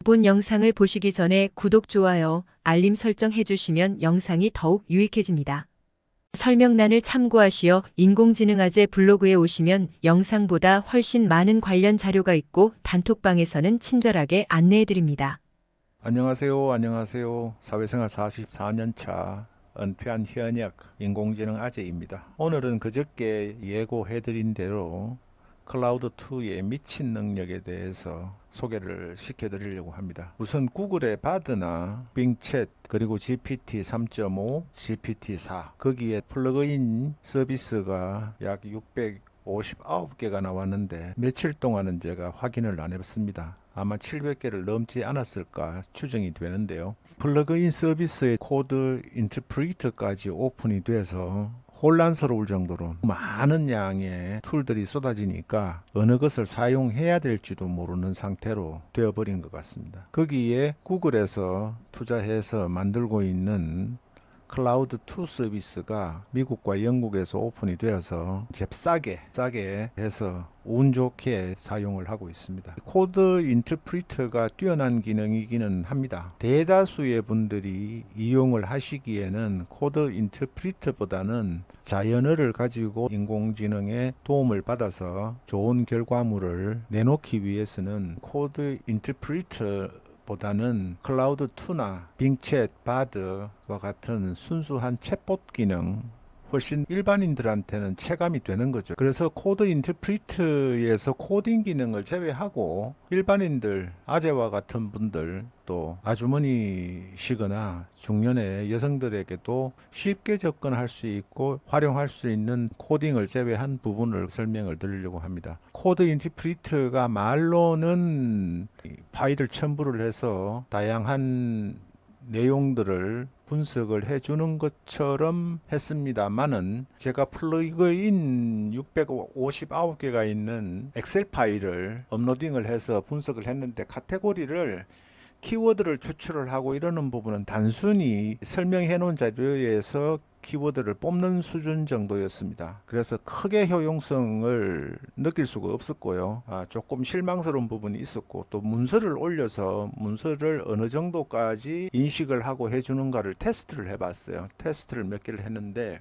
본 영상을 보시기 전에 구독, 좋아요, 알림 설정 해주시면 영상이 더욱 유익해집니다. 설명란을 참고하시어 인공지능아재 블로그에 오시면 영상보다 훨씬 많은 관련 자료가 있고 단톡방에서는 친절하게 안내해드립니다. 안녕하세요. 사회생활 44년 차 은퇴한 현역 인공지능 아재입니다. 오늘은 그저께 예고해드린 대로 클라우드2의 미친 능력에 대해서 소개를 시켜드리려고 합니다. 우선 구글의 바드나 빙챗 그리고 GPT 3.5, GPT 4 거기에 플러그인 서비스가 약 659개가 나왔는데 며칠 동안은 제가 확인을 안 해봤습니다. 아마 700개를 넘지 않았을까 추정이 되는데요. 플러그인 서비스의 코드 인터프리터까지 오픈이 돼서 혼란스러울 정도로 많은 양의 툴들이 쏟아지니까 어느 것을 사용해야 될지도 모르는 상태로 되어버린 것 같습니다. 거기에 구글에서 투자해서 만들고 있는 클라우드2 서비스가 미국과 영국에서 오픈이 되어서 싸게 해서 운 좋게 사용을 하고 있습니다. 코드 인터프리터가 뛰어난 기능이기는 합니다. 대다수의 분들이 이용을 하시기에는 코드 인터프리터보다는 자연어를 가지고 인공지능의 도움을 받아서 좋은 결과물을 내놓기 위해서는 코드 인터프리터 보다는 클라우드2나 빙챗, 바드와 같은 순수한 챗봇 기능 훨씬 일반인들한테는 체감이 되는 거죠. 그래서 코드 인터프리터에서 코딩 기능을 제외하고 일반인들, 아재와 같은 분들 또 아주머니시거나 중년의 여성들에게도 쉽게 접근할 수 있고 활용할 수 있는 코딩을 제외한 부분을 설명을 드리려고 합니다. 코드 인터프리터가 말로는 파일을 첨부를 해서 다양한 내용들을 분석을 해주는 것처럼 했습니다만은 제가 플러그인 659개가 있는 엑셀 파일을 업로딩을 해서 분석을 했는데 카테고리를 키워드를 추출을 하고 이러는 부분은 단순히 설명해 놓은 자료에서 키워드를 뽑는 수준 정도였습니다. 그래서 크게 효용성을 느낄 수가 없었고요. 조금 실망스러운 부분이 있었고 또 문서를 올려서 문서를 어느 정도까지 인식을 하고 해주는가를 테스트를 해봤어요. 테스트를 몇 개를 했는데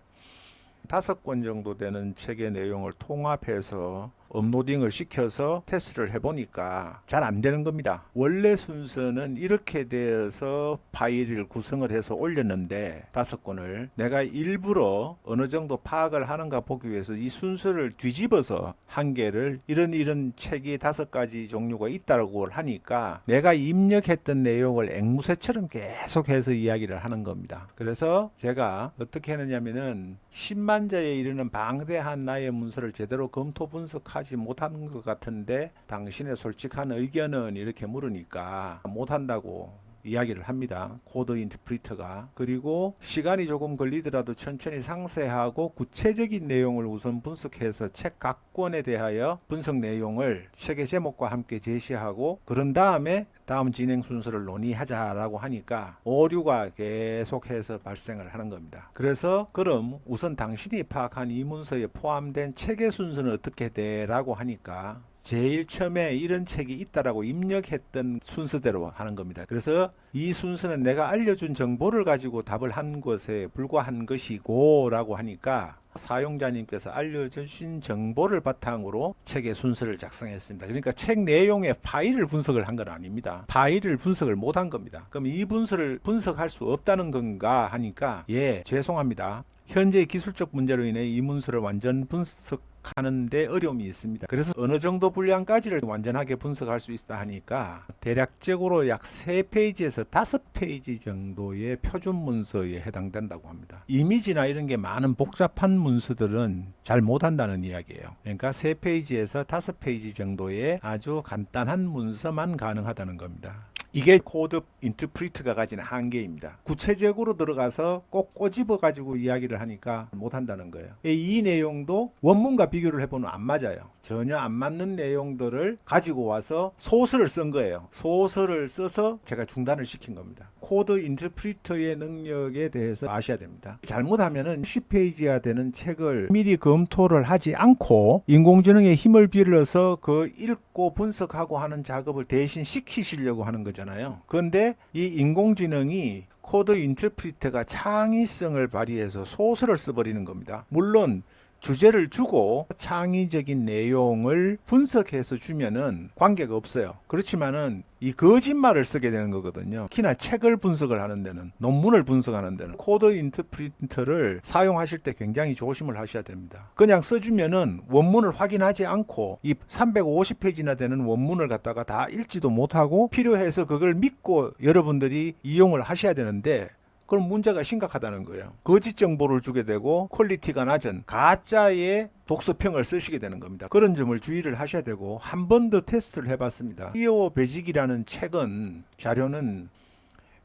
5권 정도 되는 책의 내용을 통합해서 업로딩을 시켜서 테스트를 해보니까 잘 안 되는 겁니다. 원래 순서는 이렇게 되어서 파일을 구성을 해서 올렸는데 5권을 내가 일부러 어느 정도 파악을 하는가 보기 위해서 이 순서를 뒤집어서 한 개를 이런 책이 5가지 종류가 있다고 하니까 내가 입력했던 내용을 앵무새처럼 계속해서 이야기를 하는 겁니다. 그래서 제가 어떻게 했느냐면은 10만 자에 이르는 방대한 나의 문서를 제대로 검토 분석하지 못한 것 같은데 당신의 솔직한 의견은 이렇게 물으니까 못한다고 이야기를 합니다. 코드 인터프리터가. 그리고 시간이 조금 걸리더라도 천천히 상세하고 구체적인 내용을 우선 분석해서 책 각 권에 대하여 분석 내용을 책의 제목과 함께 제시하고 그런 다음에 다음 진행 순서를 논의하자라고 하니까 오류가 계속해서 발생을 하는 겁니다. 그래서 그럼 우선 당신이 파악한 이 문서에 포함된 책의 순서는 어떻게 돼? 라고 하니까 제일 처음에 이런 책이 있다라고 입력했던 순서대로 하는 겁니다. 그래서 이 순서는 내가 알려준 정보를 가지고 답을 한 것에 불과한 것이고 라고 하니까 사용자님께서 알려주신 정보를 바탕으로 책의 순서를 작성했습니다. 그러니까 책 내용의 파일을 분석을 한 건 아닙니다. 파일을 분석을 못한 겁니다. 그럼 이 문서를 분석할 수 없다는 건가 하니까 예, 죄송합니다. 현재 기술적 문제로 인해 이 문서를 완전 분석하는데 어려움이 있습니다. 그래서 어느 정도 분량까지를 완전하게 분석할 수 있다 하니까 대략적으로 약 3페이지에서 5페이지 정도의 표준 문서에 해당된다고 합니다. 이미지나 이런 게 많은 복잡한 문서들은 잘 못한다는 이야기예요. 그러니까 3페이지에서 5페이지 정도의 아주 간단한 문서만 가능하다는 겁니다. 이게 코드 인터프리터가 가진 한계입니다. 구체적으로 들어가서 꼭 꼬집어 가지고 이야기를 하니까 못한다는 거예요. 이 내용도 원문과 비교를 해보면 안 맞아요. 전혀 안 맞는 내용들을 가지고 와서 소설을 쓴 거예요. 소설을 써서 제가 중단을 시킨 겁니다. 코드 인터프리터의 능력에 대해서 아셔야 됩니다. 잘못하면은 10페이지가 되는 책을 미리 검토를 하지 않고 인공지능의 힘을 빌려서 그 읽고 받고 분석하고 하는 작업을 대신 시키시려고 하는 거잖아요. 그런데 이 인공지능이 코드 인터프리터가 창의성을 발휘해서 소설을 써버리는 겁니다. 물론 주제를 주고 창의적인 내용을 분석해서 주면은 관계가 없어요. 그렇지만은 이 거짓말을 쓰게 되는 거거든요. 특히나 책을 분석을 하는 데는, 논문을 분석하는 데는 코드 인터프리터를 사용하실 때 굉장히 조심을 하셔야 됩니다. 그냥 써주면은 원문을 확인하지 않고 이 350페이지나 되는 원문을 갖다가 다 읽지도 못하고 필요해서 그걸 믿고 여러분들이 이용을 하셔야 되는데, 그럼 문제가 심각하다는 거예요. 거짓 정보를 주게 되고 퀄리티가 낮은 가짜의 독서평을 쓰시게 되는 겁니다. 그런 점을 주의를 하셔야 되고, 한 번 더 테스트를 해봤습니다. SEO 베직이라는 책은, 자료는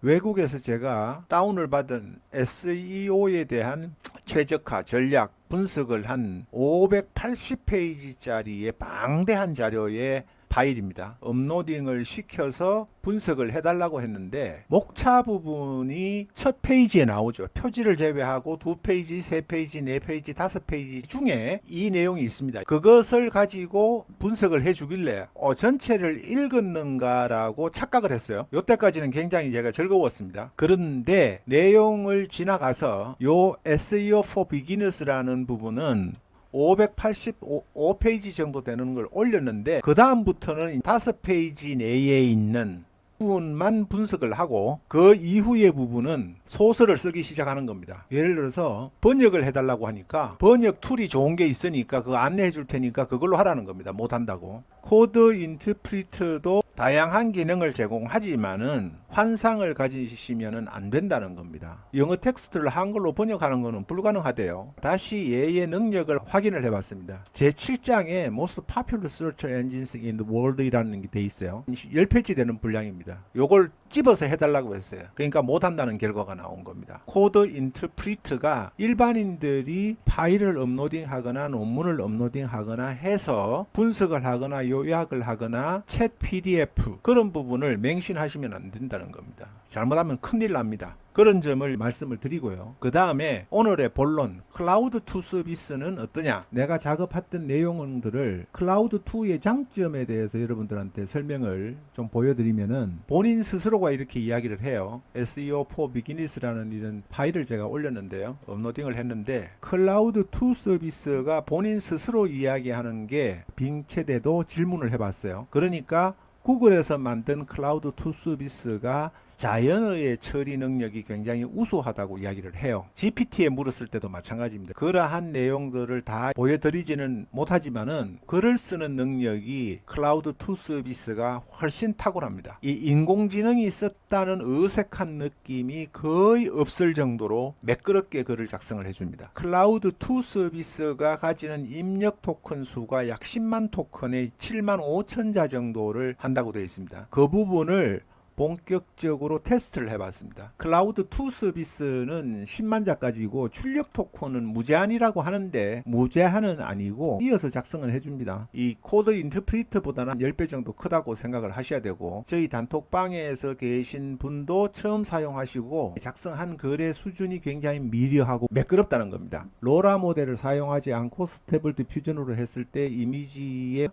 외국에서 제가 다운을 받은 SEO에 대한 최적화, 전략, 분석을 한 580페이지짜리의 방대한 자료의 파일입니다. 업로딩을 시켜서 분석을 해달라고 했는데 목차 부분이 첫 페이지에 나오죠. 표지를 제외하고 2페이지, 3페이지, 4페이지, 5페이지 중에 이 내용이 있습니다. 그것을 가지고 분석을 해주길래 전체를 읽었는가라고 착각을 했어요. 이때까지는 굉장히 제가 즐거웠습니다. 그런데 내용을 지나가서 요 SEO for Beginners라는 부분은 585페이지 정도 되는 걸 올렸는데, 그 다음부터는 5페이지 내에 있는 부분만 분석을 하고 그 이후의 부분은 소설을 쓰기 시작하는 겁니다. 예를 들어서 번역을 해달라고 하니까 번역 툴이 좋은 게 있으니까 그거 안내해 줄 테니까 그걸로 하라는 겁니다. 못한다고. 코드 인터프리터도 다양한 기능을 제공하지만은 환상을 가지시면은 안 된다는 겁니다. 영어 텍스트를 한글로 번역하는 것은 불가능하대요. 다시 얘의 능력을 확인을 해봤습니다. 제 7장에 Most Popular Search Engines in the World 이라는 게 돼 있어요. 10페이지 되는 분량입니다. 요걸 집어서 해달라고 했어요. 그러니까 못한다는 결과가 나온 겁니다. 코드 인터프리터가 일반인들이 파일을 업로딩하거나 논문을 업로딩하거나 해서 분석을 하거나 요약을 하거나 챗 PDF 그런 부분을 맹신하시면 안 된다는 겁니다. 잘못하면 큰일 납니다. 그런 점을 말씀을 드리고요. 그 다음에 오늘의 본론, 클라우드 투 서비스는 어떠냐? 내가 작업했던 내용들을 클라우드 투의 장점에 대해서 여러분들한테 설명을 좀 보여드리면은, 본인 스스로가 이렇게 이야기를 해요. SEO for Beginners라는 이런 파일을 제가 올렸는데요. 업로딩을 했는데, 클라우드 투 서비스가 본인 스스로 이야기하는 게 빙체돼도 질문을 해봤어요. 그러니까 구글에서 만든 클라우드 투 서비스가 자연어의 처리 능력이 굉장히 우수하다고 이야기를 해요. GPT에 물었을 때도 마찬가지입니다. 그러한 내용들을 다 보여드리지는 못하지만은 글을 쓰는 능력이 클라우드 투 서비스가 훨씬 탁월합니다. 이 인공지능이 썼다는 어색한 느낌이 거의 없을 정도로 매끄럽게 글을 작성을 해줍니다. 클라우드 투 서비스가 가지는 입력 토큰 수가 약 10만 토큰의 7만 5천 자 정도를 한다고 되어 있습니다. 그 부분을 본격적으로 테스트를 해봤습니다. 클라우드 투 서비스는 10만 자까지고 출력 토큰은 무제한이라고 하는데 무제한은 아니고 이어서 작성을 해줍니다. 이 코드 인터프리터보다는 10배 정도 크다고 생각을 하셔야 되고, 저희 단톡방에서 계신 분도 처음 사용하시고 작성한 글의 수준이 굉장히 미려하고 매끄럽다는 겁니다. 로라 모델을 사용하지 않고 스테이블 디퓨전으로 했을 때 이미지에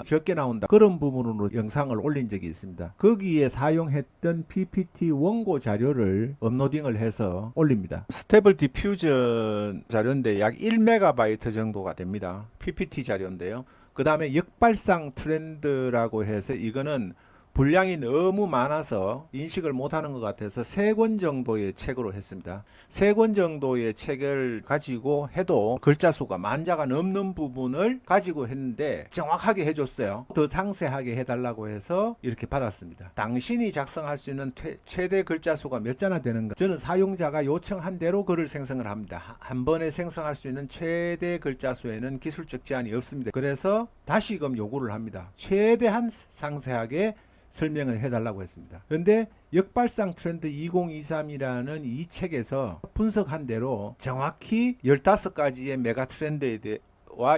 적게 나온다. 그런 부분으로 영상을 올린 적이 있습니다. 거기에 사용했던 PPT 원고 자료를 업로딩을 해서 올립니다. 스테이블 디퓨전 자료인데 약 1MB 정도가 됩니다. PPT 자료인데요. 그 다음에 역발상 트렌드라고 해서 이거는 분량이 너무 많아서 인식을 못하는 것 같아서 3권 정도의 책으로 했습니다. 3권 정도의 책을 가지고 해도 글자 수가 10,000자가 넘는 부분을 가지고 했는데 정확하게 해줬어요. 더 상세하게 해달라고 해서 이렇게 받았습니다. 당신이 작성할 수 있는 최대 글자 수가 몇 자나 되는가? 저는 사용자가 요청한 대로 글을 생성을 합니다. 한 번에 생성할 수 있는 최대 글자 수에는 기술적 제한이 없습니다. 그래서 다시금 요구를 합니다. 최대한 상세하게 설명을 해달라고 했습니다. 그런데 역발상 트렌드 2023이라는 이 책에서 분석한 대로 정확히 15가지의 메가 트렌드에 대해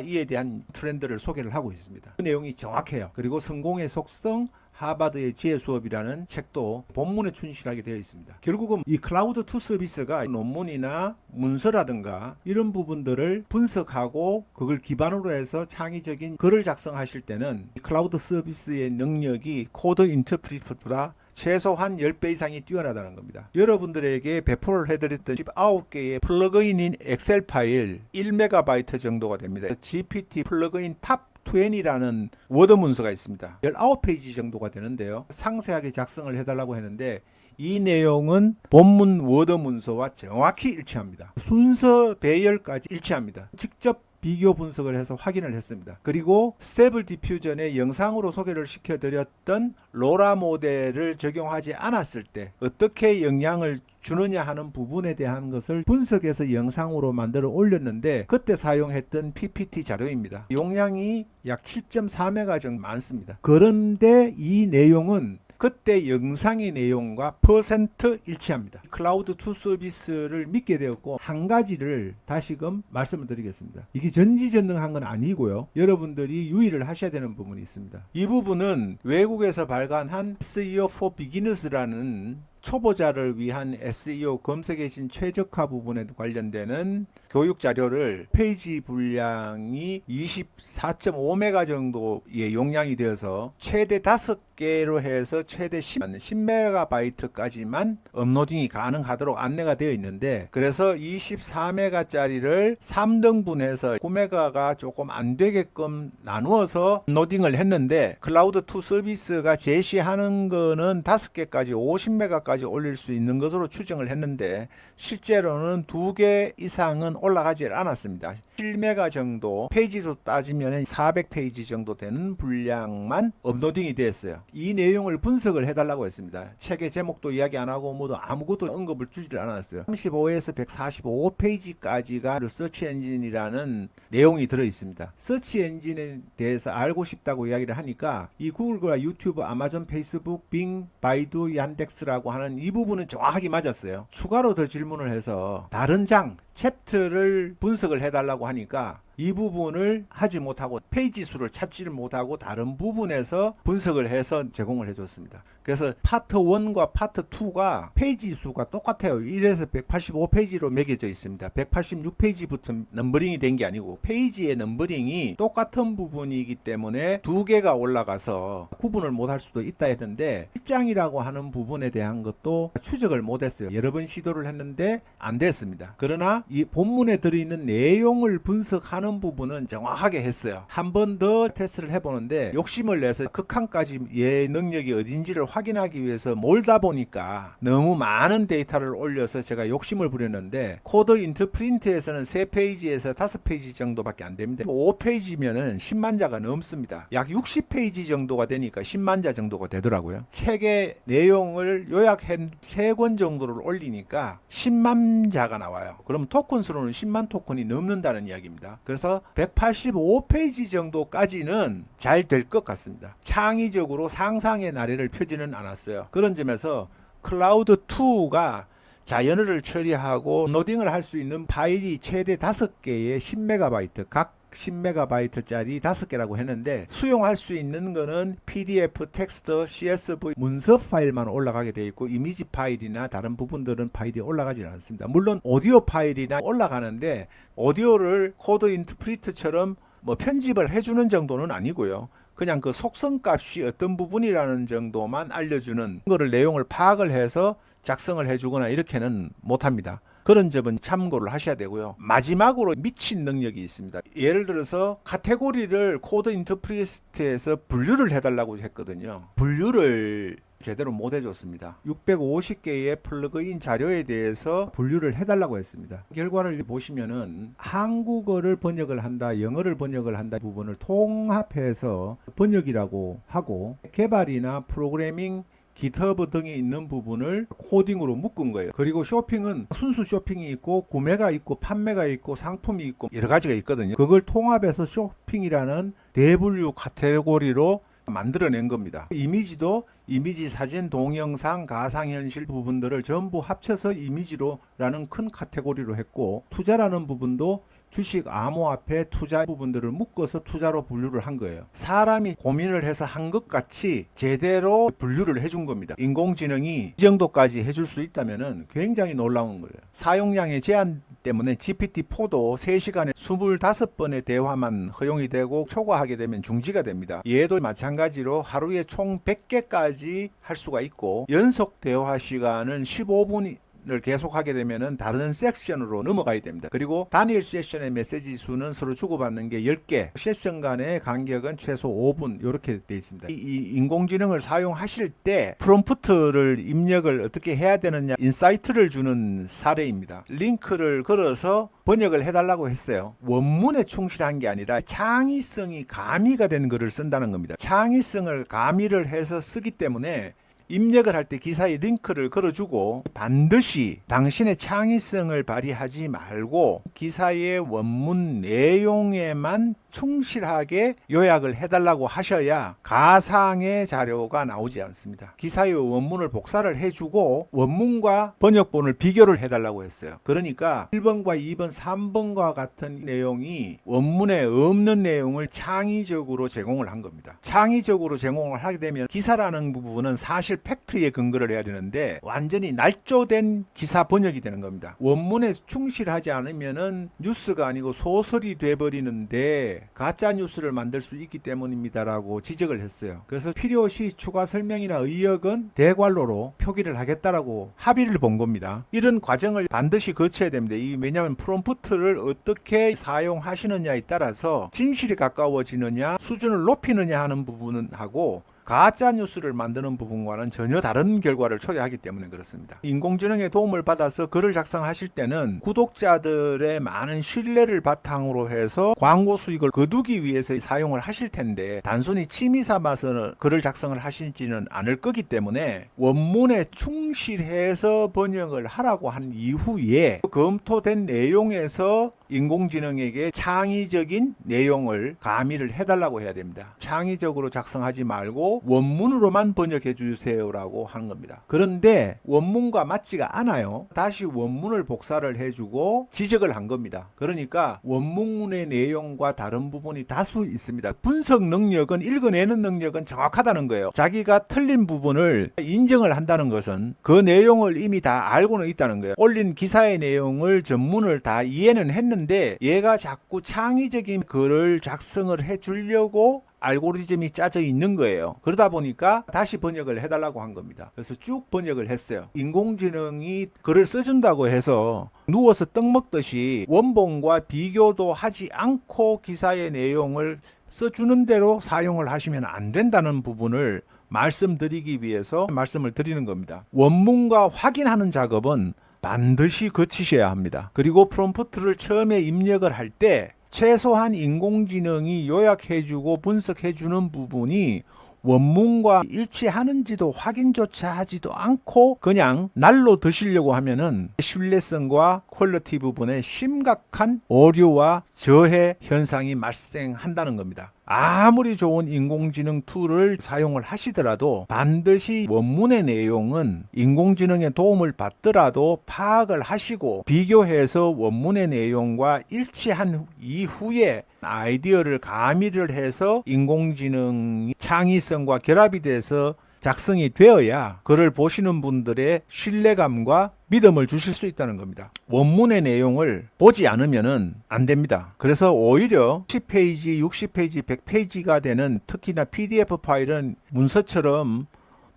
이에 대한 트렌드를 소개를 하고 있습니다. 그 내용이 정확해요. 그리고 성공의 속성, 하버드의 지혜 수업이라는 책도 본문에 충실하게 되어 있습니다. 결국은 이 클라우드 투 서비스가 논문이나 문서라든가 이런 부분들을 분석하고 그걸 기반으로 해서 창의적인 글을 작성하실 때는 이 클라우드 서비스의 능력이 코드 인터프리터보다 최소한 10배 이상이 뛰어나다는 겁니다. 여러분들에게 배포를 해드렸던 19개의 플러그인인 엑셀 파일 1MB 정도가 됩니다. GPT 플러그인 탑 20라는 워드 문서가 있습니다. 19페이지 정도가 되는데요. 상세하게 작성을 해달라고 했는데 이 내용은 본문 워드 문서와 정확히 일치합니다. 순서 배열까지 일치합니다. 직접 비교 분석을 해서 확인을 했습니다. 그리고 스테이블 디퓨전에 영상으로 소개를 시켜드렸던 로라 모델을 적용하지 않았을 때 어떻게 영향을 주느냐 하는 부분에 대한 것을 분석해서 영상으로 만들어 올렸는데 그때 사용했던 PPT 자료입니다. 용량이 약 7.4메가 정도 많습니다. 그런데 이 내용은 그때 영상의 내용과 퍼센트 일치합니다. 클라우드 투 서비스를 믿게 되었고 한 가지를 다시금 말씀을 드리겠습니다. 이게 전지전능한 건 아니고요. 여러분들이 유의를 하셔야 되는 부분이 있습니다. 이 부분은 외국에서 발간한 SEO for Beginners라는 초보자를 위한 SEO 검색 엔진 최적화 부분에 관련되는 교육 자료를 페이지 분량이 24.5메가 정도의 용량이 되어서 최대 5개로 해서 최대 10메가바이트까지만 업로딩이 가능하도록 안내가 되어 있는데 그래서 24메가짜리를 3등분해서 9메가가 조금 안 되게끔 나누어서 업로딩을 했는데 클라우드 투 서비스가 제시하는 거는 5개까지 50메가까지 올릴 수 있는 것으로 추정을 했는데 실제로는 2개 이상은 올라가지 않았습니다. 7메가 정도 페이지로 따지면 400페이지 정도 되는 분량만 업로딩이 됐어요. 이 내용을 분석을 해달라고 했습니다. 책의 제목도 이야기 안 하고 모두 아무것도 언급을 주지 않았어요. 35에서 145페이지까지가 서치 엔진이라는 내용이 들어 있습니다. 서치 엔진에 대해서 알고 싶다고 이야기를 하니까 이 구글과 유튜브, 아마존, 페이스북, 빙, 바이두, 얀덱스라고 하는 이 부분은 정확하게 맞았어요. 추가로 더 질문을 해서 다른 장, 챕터를 분석을 해달라고 하니까 이 부분을 하지 못하고 페이지 수를 찾지를 못하고 다른 부분에서 분석을 해서 제공을 해줬습니다. 그래서 파트 1과 파트 2가 페이지 수가 똑같아요. 1에서 185페이지로 매겨져 있습니다. 186페이지부터 넘버링이 된 게 아니고 페이지의 넘버링이 똑같은 부분이기 때문에 2개가 올라가서 구분을 못할 수도 있다 했는데 1장이라고 하는 부분에 대한 것도 추적을 못했어요. 여러 번 시도를 했는데 안 됐습니다. 그러나 이 본문에 들어있는 내용을 분석하는 부분은 정확하게 했어요. 한 번 더 테스트를 해보는데 욕심을 내서 극한까지 얘 능력이 어딘지를 확인하기 위해서 몰다 보니까 너무 많은 데이터를 올려서 제가 욕심을 부렸는데 코드 인터프린트에서는 3페이지에서 5페이지 정도밖에 안 됩니다. 5페이지면은 10만 자가 넘습니다. 약 60페이지 정도가 되니까 10만 자 정도가 되더라고요. 책의 내용을 요약한 3권 정도를 올리니까 10만 자가 나와요. 그럼 토큰 수로는 10만 토큰이 넘는다는 이야기입니다. 그래서 185페이지 정도까지는 잘 될 것 같습니다. 창의적으로 상상의 나래를 펴지는 않았어요. 그런 점에서 클라우드 2가 자연어를 처리하고 로딩을 할 수 있는 파일이 최대 5개의 10메가바이트 각 10메가바이트짜리 5개라고 했는데 수용할 수 있는 거는 PDF, 텍스트, CSV, 문서 파일만 올라가게 되어 있고 이미지 파일이나 다른 부분들은 파일이 올라가지 않습니다. 물론 오디오 파일이나 올라가는데 오디오를 코드 인터프리트처럼 뭐 편집을 해주는 정도는 아니고요. 그냥 그 속성 값이 어떤 부분이라는 정도만 알려주는 거를 내용을 파악을 해서 작성을 해주거나 이렇게는 못합니다. 그런 점은 참고를 하셔야 되고요. 마지막으로 미친 능력이 있습니다. 예를 들어서 카테고리를 코드 인터프리트에서 분류를 해달라고 했거든요. 분류를 제대로 못 해줬습니다. 650개의 플러그인 자료에 대해서 분류를 해달라고 했습니다. 결과를 보시면은 한국어를 번역을 한다, 영어를 번역을 한다 부분을 통합해서 번역이라고 하고 개발이나 프로그래밍 GitHub 등이 있는 부분을 코딩으로 묶은 거예요. 그리고 쇼핑은 순수 쇼핑이 있고 구매가 있고 판매가 있고 상품이 있고 여러 가지가 있거든요. 그걸 통합해서 쇼핑이라는 대분류 카테고리로 만들어낸 겁니다. 이미지도 이미지, 사진, 동영상, 가상현실 부분들을 전부 합쳐서 이미지로라는 큰 카테고리로 했고 투자라는 부분도 주식 암호화폐 투자 부분들을 묶어서 투자로 분류를 한 거예요. 사람이 고민을 해서 한 것 같이 제대로 분류를 해준 겁니다. 인공지능이 이 정도까지 해줄 수 있다면 굉장히 놀라운 거예요. 사용량의 제한 때문에 GPT-4도 3시간에 25번의 대화만 허용이 되고 초과하게 되면 중지가 됩니다. 얘도 마찬가지로 하루에 총 100개까지 할 수가 있고 연속 대화 시간은 15분이 를 계속하게 되면은 다른 섹션으로 넘어가야 됩니다. 그리고 단일 세션의 메시지 수는 서로 주고받는 게 10개, 세션 간의 간격은 최소 5분 이렇게 되어 있습니다. 이 인공지능을 사용하실 때 프롬프트를 입력을 어떻게 해야 되느냐 인사이트를 주는 사례입니다. 링크를 걸어서 번역을 해달라고 했어요. 원문에 충실한 게 아니라 창의성이 가미가 된 글을 쓴다는 겁니다. 창의성을 가미를 해서 쓰기 때문에 입력을 할 때 기사에 링크를 걸어주고 반드시 당신의 창의성을 발휘하지 말고 기사의 원문 내용에만 충실하게 요약을 해달라고 하셔야 가상의 자료가 나오지 않습니다. 기사의 원문을 복사를 해주고 원문과 번역본을 비교를 해달라고 했어요. 그러니까 1번과 2번, 3번과 같은 내용이 원문에 없는 내용을 창의적으로 제공을 한 겁니다. 창의적으로 제공을 하게 되면 기사라는 부분은 사실 팩트에 근거를 해야 되는데 완전히 날조된 기사 번역이 되는 겁니다. 원문에 충실하지 않으면은 뉴스가 아니고 소설이 돼버리는데 가짜 뉴스를 만들 수 있기 때문입니다라고 지적을 했어요. 그래서 필요시 추가 설명이나 의역은 대괄호로 표기를 하겠다라고 합의를 본 겁니다. 이런 과정을 반드시 거쳐야 됩니다. 왜냐하면 프롬프트를 어떻게 사용하시느냐에 따라서 진실이 가까워지느냐 수준을 높이느냐 하는 부분은 하고 가짜 뉴스를 만드는 부분과는 전혀 다른 결과를 초래하기 때문에 그렇습니다. 인공지능의 도움을 받아서 글을 작성하실 때는 구독자들의 많은 신뢰를 바탕으로 해서 광고 수익을 거두기 위해서 사용을 하실 텐데 단순히 취미 삼아서 글을 작성을 하시지는 않을 거기 때문에 원문에 충실해서 번역을 하라고 한 이후에 검토된 내용에서 인공지능에게 창의적인 내용을 가미를 해달라고 해야 됩니다. 창의적으로 작성하지 말고 원문으로만 번역해 주세요라고 하는 겁니다. 그런데 원문과 맞지가 않아요. 다시 원문을 복사를 해주고 지적을 한 겁니다. 그러니까 원문의 내용과 다른 부분이 다수 있습니다. 분석 능력은 읽어내는 능력은 정확하다는 거예요. 자기가 틀린 부분을 인정을 한다는 것은 그 내용을 이미 다 알고는 있다는 거예요. 올린 기사의 내용을 전문을 다 이해는 했는데 얘가 자꾸 창의적인 글을 작성을 해주려고 알고리즘이 짜져 있는 거예요. 그러다 보니까 다시 번역을 해달라고 한 겁니다. 그래서 쭉 번역을 했어요. 인공지능이 글을 써준다고 해서 누워서 떡 먹듯이 원본과 비교도 하지 않고 기사의 내용을 써주는 대로 사용을 하시면 안 된다는 부분을 말씀드리기 위해서 말씀을 드리는 겁니다. 원문과 확인하는 작업은 반드시 거치셔야 합니다. 그리고 프롬프트를 처음에 입력을 할 때 최소한 인공지능이 요약해주고 분석해주는 부분이 원문과 일치하는지도 확인조차 하지도 않고 그냥 날로 드시려고 하면은 신뢰성과 퀄리티 부분에 심각한 오류와 저해 현상이 발생한다는 겁니다. 아무리 좋은 인공지능 툴을 사용을 하시더라도 반드시 원문의 내용은 인공지능의 도움을 받더라도 파악을 하시고 비교해서 원문의 내용과 일치한 이후에 아이디어를 가미를 해서 인공지능 창의성과 결합이 돼서 작성이 되어야 글을 보시는 분들의 신뢰감과 믿음을 주실 수 있다는 겁니다. 원문의 내용을 보지 않으면 안 됩니다. 그래서 오히려 10페이지, 60페이지, 100페이지가 되는 특히나 PDF 파일은 문서처럼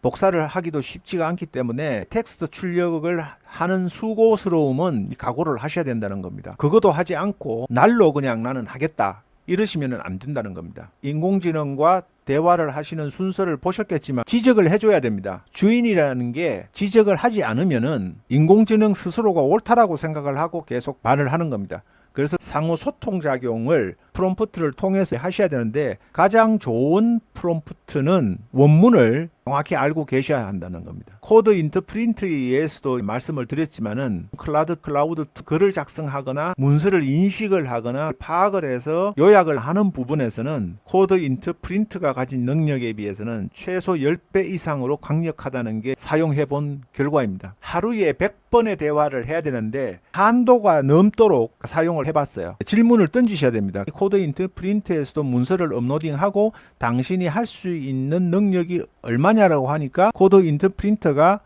복사를 하기도 쉽지가 않기 때문에 텍스트 출력을 하는 수고스러움은 각오를 하셔야 된다는 겁니다. 그것도 하지 않고 날로 그냥 나는 하겠다 이러시면 안 된다는 겁니다. 인공지능과 대화를 하시는 순서를 보셨겠지만 지적을 해줘야 됩니다. 주인이라는 게 지적을 하지 않으면은 인공지능 스스로가 옳다라고 생각을 하고 계속 말을 하는 겁니다. 그래서 상호 소통 작용을 프롬프트를 통해서 하셔야 되는데 가장 좋은 프롬프트는 원문을 정확히 알고 계셔야 한다는 겁니다. 코드 인터프린트에 의해서도 말씀을 드렸지만은 클라우드 글을 작성하거나 문서를 인식을 하거나 파악을 해서 요약을 하는 부분에서는 코드 인터프린트가 가진 능력에 비해서는 최소 10배 이상으로 강력하다는 게 사용해 본 결과입니다. 하루에 100번의 대화를 해야 되는데 한도가 넘도록 사용을 해봤어요. 질문을 던지셔야 됩니다. 코드 인터프린트에서도 문서를 업로딩하고 당신이 할 수 있는 능력이 얼마냐라고 하니까 코드 인터프린터가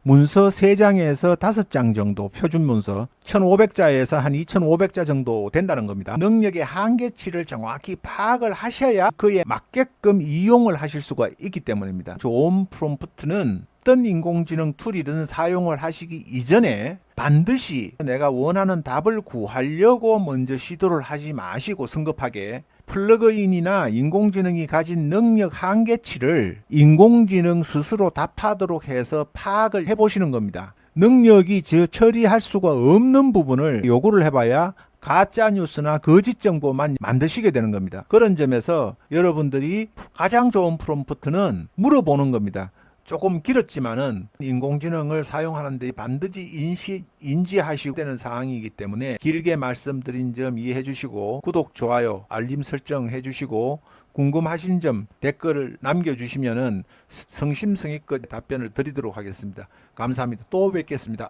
문서 3장에서 5장 정도 표준 문서 1500자에서 한 2500자 정도 된다는 겁니다. 능력의 한계치를 정확히 파악을 하셔야 그에 맞게끔 이용을 하실 수가 있기 때문입니다. 좋은 프롬프트는 어떤 인공지능 툴이든 사용을 하시기 이전에 반드시 내가 원하는 답을 구하려고 먼저 시도를 하지 마시고 성급하게 플러그인이나 인공지능이 가진 능력 한계치를 인공지능 스스로 답하도록 해서 파악을 해보시는 겁니다. 능력이 처리할 수가 없는 부분을 요구를 해봐야 가짜 뉴스나 거짓 정보만 만드시게 되는 겁니다. 그런 점에서 여러분들이 가장 좋은 프롬프트는 물어보는 겁니다. 조금 길었지만은 인공지능을 사용하는데 반드시 인지하시고 되는 사항이기 때문에 길게 말씀드린 점 이해해 주시고 구독, 좋아요, 알림 설정해 주시고 궁금하신 점 댓글을 남겨주시면은 성심성의껏 답변을 드리도록 하겠습니다. 감사합니다. 또 뵙겠습니다.